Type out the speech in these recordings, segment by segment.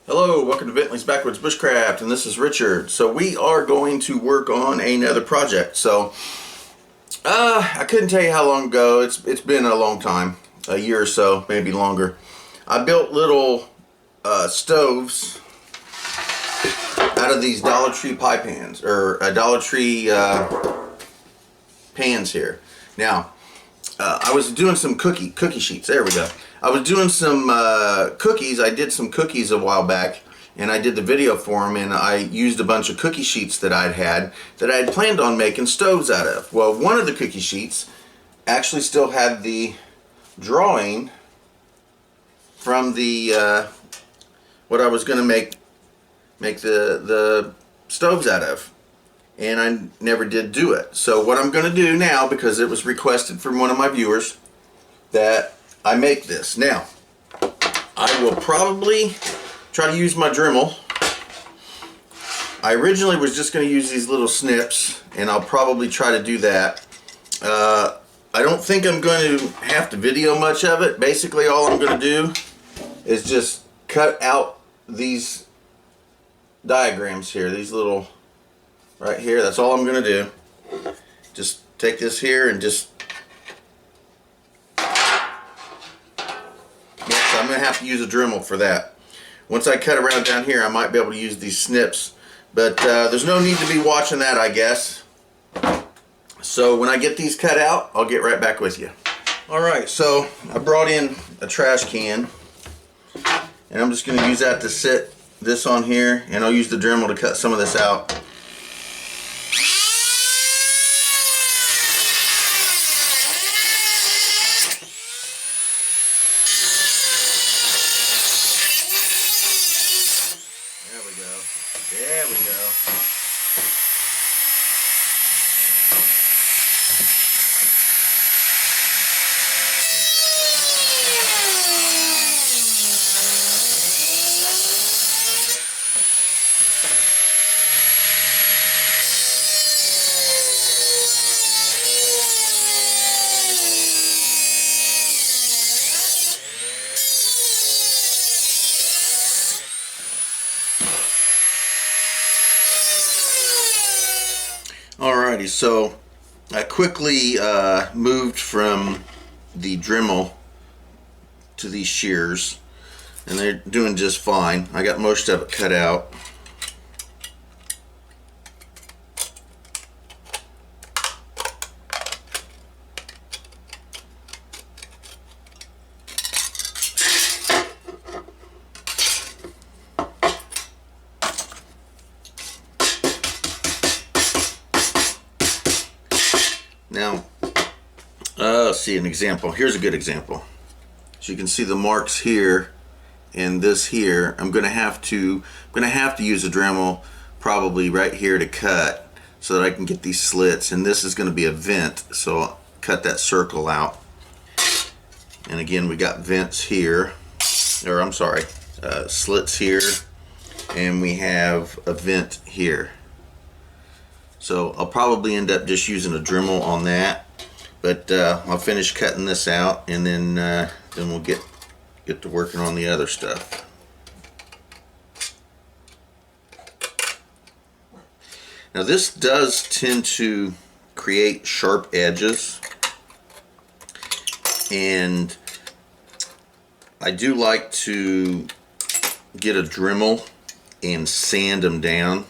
Hello, welcome to Bentley's Backwoods Bushcraft, and this is Richard. So we are going to work on another project. So I couldn't tell you how long ago. It's been a long time, a year or so, maybe longer. I built little stoves out of these Dollar Tree pie pans, or Dollar Tree pans here. Now, I was doing some cookie sheets. There we go. I was doing some cookies. I did some cookies a while back, and I did the video for them, and I used a bunch of cookie sheets that I had planned on making stoves out of. Well, one of the cookie sheets actually still had the drawing from the what I was going to make the stoves out of, and I never did do it. So what I'm going to do now, because it was requested from one of my viewers that I make this. Now, I will probably try to use my Dremel. I originally was just going to use these little snips, and I'll probably try to do that. I don't think I'm going to have to video much of it. Basically, all I'm going to do is just cut out these diagrams here, these little right here. That's all I'm going to do. Just take this here and just, I'm going to have to use a Dremel for that. Once I cut around down here, I might be able to use these snips, but there's no need to be watching that, I guess. So when I get these cut out, I'll get right back with you. Alright, so I brought in a trash can, and I'm just going to use that to sit this on here, and I'll use the Dremel to cut some of this out. There we go. Alrighty, so I quickly moved from the Dremel to these shears, and they're doing just fine. I got most of it cut out. Now, see an example. Here's a good example. So you can see the marks here and this here. I'm gonna have to use a Dremel probably right here to cut so that I can get these slits. And this is going to be a vent, so I'll cut that circle out. And again, we got vents here, or I'm sorry, slits here, and we have a vent here. So I'll probably end up just using a Dremel on that, but I'll finish cutting this out, and then we'll get to working on the other stuff. Now this does tend to create sharp edges, and I do like to get a Dremel and sand them down.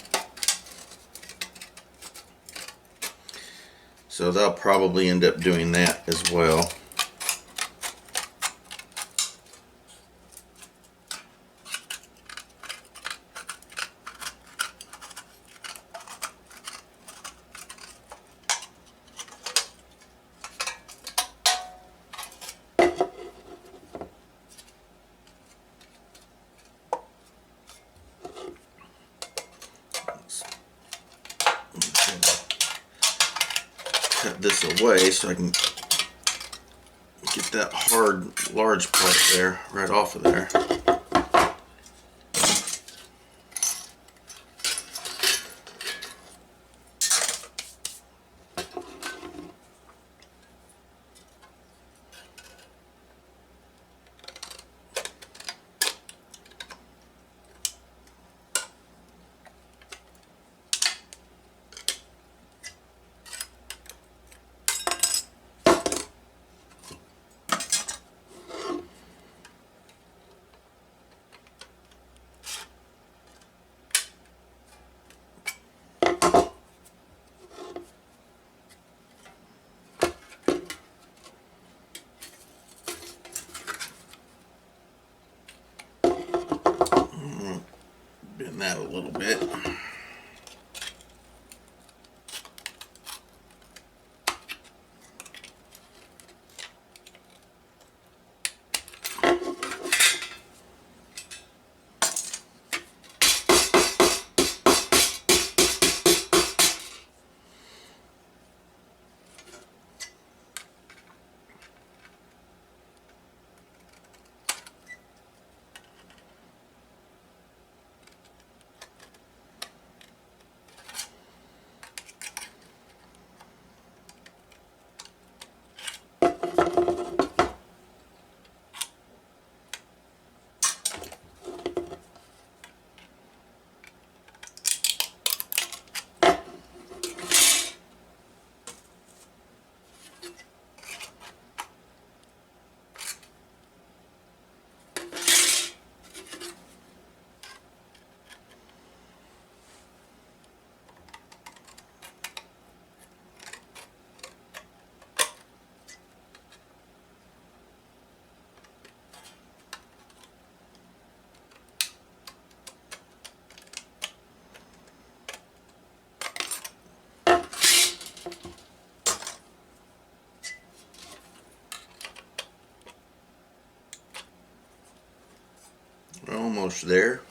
So they'll probably end up doing that as well. Cut this away so I can get that hard, large part there, right off of there. tighten that a little bit. We're almost there.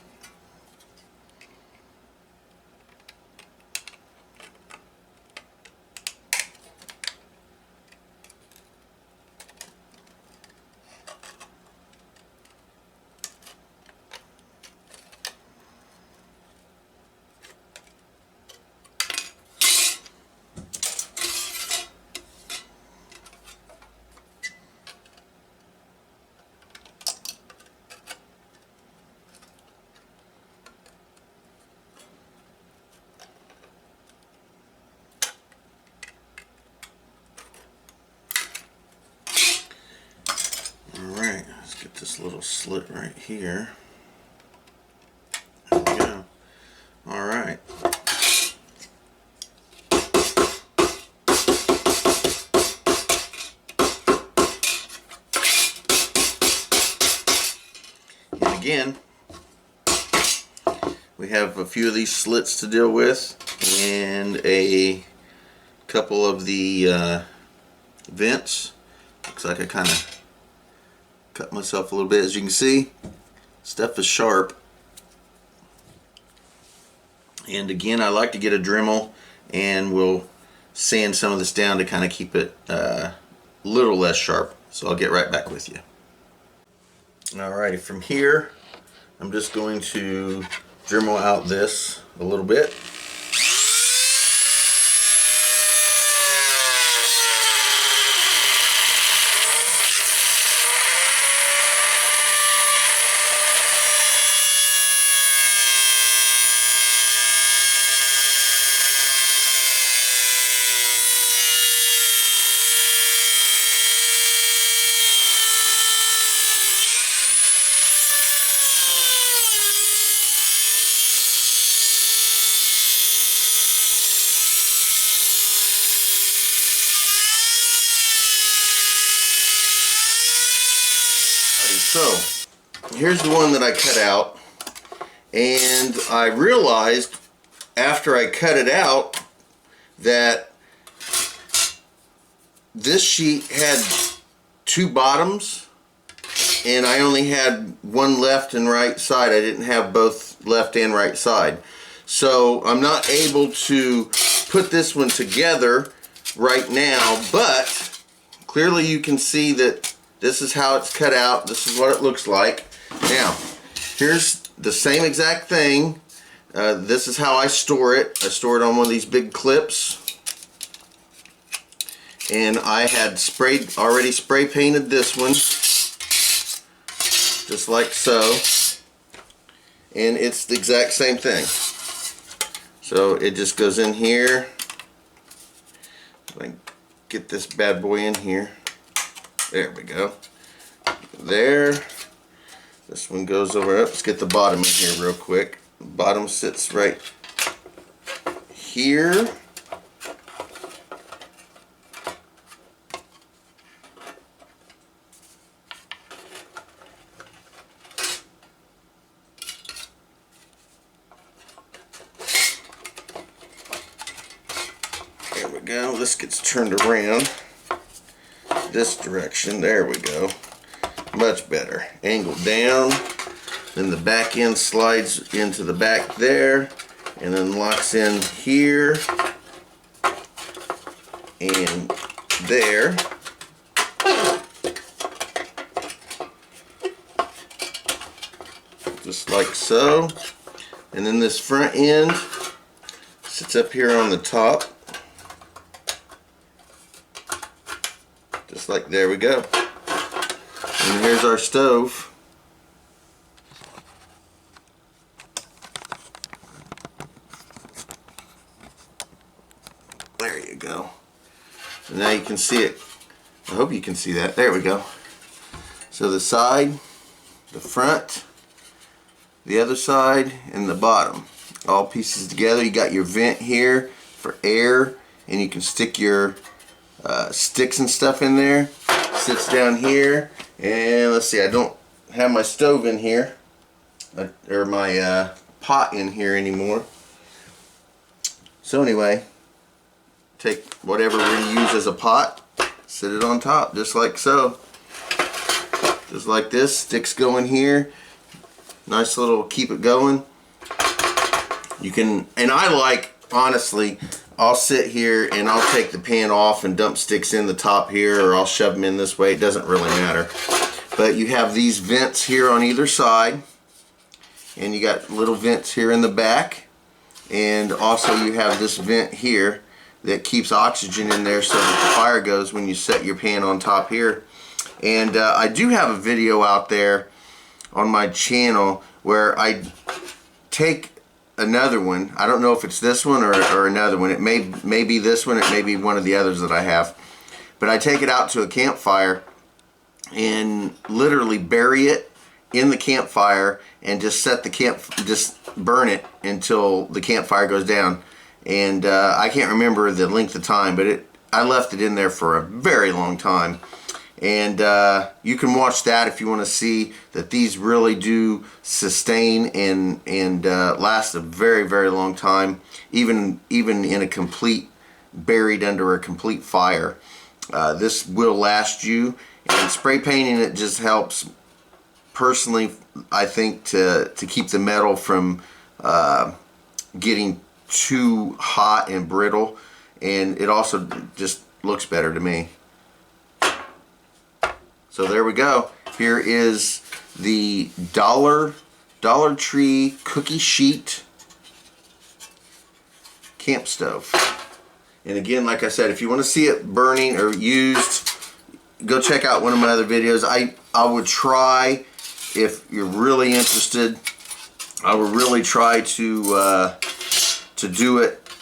Alright, let's get this little slit right here. There we go. Alright. And again, we have a few of these slits to deal with and a couple of the vents. Looks like I kind of cut myself a little bit. As you can see, stuff is sharp. And again, I like to get a Dremel, and we'll sand some of this down to kind of keep it a little less sharp. So I'll get right back with you. Alrighty, from here, I'm just going to Dremel out this a little bit. So, here's the one that I cut out, and I realized after I cut it out that this sheet had two bottoms, and I only had one left and right side. I didn't have both left and right side. So I'm not able to put this one together right now, but clearly you can see that this is how it's cut out. This is what it looks like. Now, here's the same exact thing. This is how I store it. I store it on one of these big clips. And I had already spray painted this one, just like so. And it's the exact same thing. So it just goes in here. If I can get this bad boy in here. There we go. There. This one goes over. Let's get the bottom in here real quick. The bottom sits right here. Now this gets turned around this direction. There we go. Much better. Angle down. Then the back end slides into the back there and then locks in here and there. Just like so. And then this front end sits up here on the top. Just like, there we go. And here's our stove. There you go. And now you can see it. I hope you can see that. There we go. So the side, the front, the other side, and the bottom. All pieces together. You got your vent here for air, and you can stick your sticks and stuff in there. Sits down here, and let's see, I don't have my stove in here, or my pot in here anymore. So anyway, take whatever we use as a pot, sit it on top, just like so. Just like this, sticks go in here. Nice little keep it going. You can, and I like, honestly, I'll sit here and I'll take the pan off and dump sticks in the top here, or I'll shove them in this way. It doesn't really matter. But you have these vents here on either side, and you got little vents here in the back, and also you have this vent here that keeps oxygen in there so that the fire goes when you set your pan on top here. And I do have a video out there on my channel where I take another one. I don't know if it's this one or another one. It may be this one. It may be one of the others that I have. But I take it out to a campfire and literally bury it in the campfire and just just burn it until the campfire goes down. And I can't remember the length of time, but I left it in there for a very long time. And you can watch that if you want to see that these really do sustain and last a very, very long time, even in a complete, buried under a complete fire. This will last you, and spray painting it just helps, personally, I think, to keep the metal from getting too hot and brittle, and it also just looks better to me. So there we go. Here is the Dollar Tree cookie sheet camp stove. And again, like I said, if you want to see it burning or used, go check out one of my other videos. I would try, if you're really interested, I would really try to do it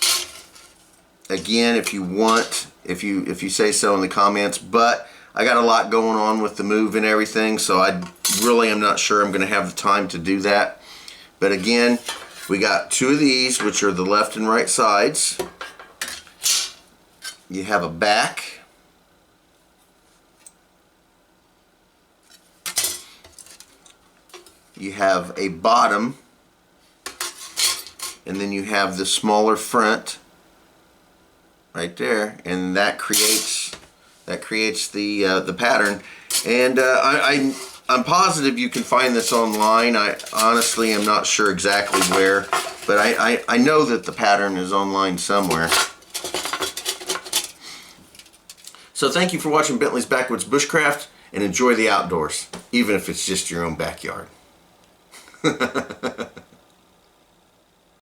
again if you want, if you say so in the comments. But I got a lot going on with the move and everything, so I really am not sure I'm going to have the time to do that. But again, we got two of these, which are the left and right sides. You have a back. You have a bottom. And then you have the smaller front right there, and that creates the pattern. And I'm positive you can find this online. I honestly am not sure exactly where, but I know that the pattern is online somewhere. So thank you for watching Bentley's Backwoods Bushcraft, and enjoy the outdoors, even if it's just your own backyard.